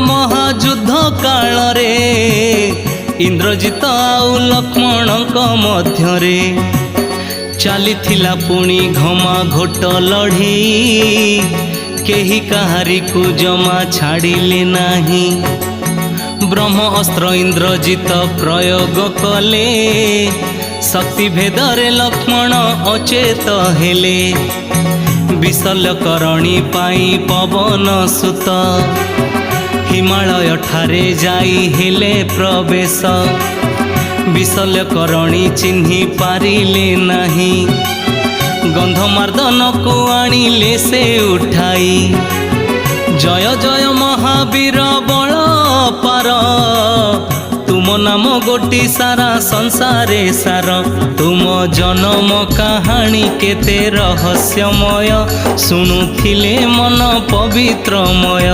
महायुद्ध काल रे इंद्रजित आउ लक्ष्मणक मध्यरे चलीथिला पुणी घमा घोट लड़ी केही कहारी को जमा छाड़िले नाही। ब्रह्म अस्त्र इंद्रजित प्रयोग कले शक्ति भेदरे लक्ष्मण अचेत हेले। विशल्यकरणी पाई पवन सुत हिमालय ठारे जाई हेले प्रवेश। विशल्यकरणी चिन्हि पारिले नाही गंधमार्दन को आनिले से उठाई। जय जय महावीर बल पार तुम नाम गोटी सारा संसारे सार। तुम जन्म कहानी केते रहस्यमय शुणुथिले मन पवित्रमय।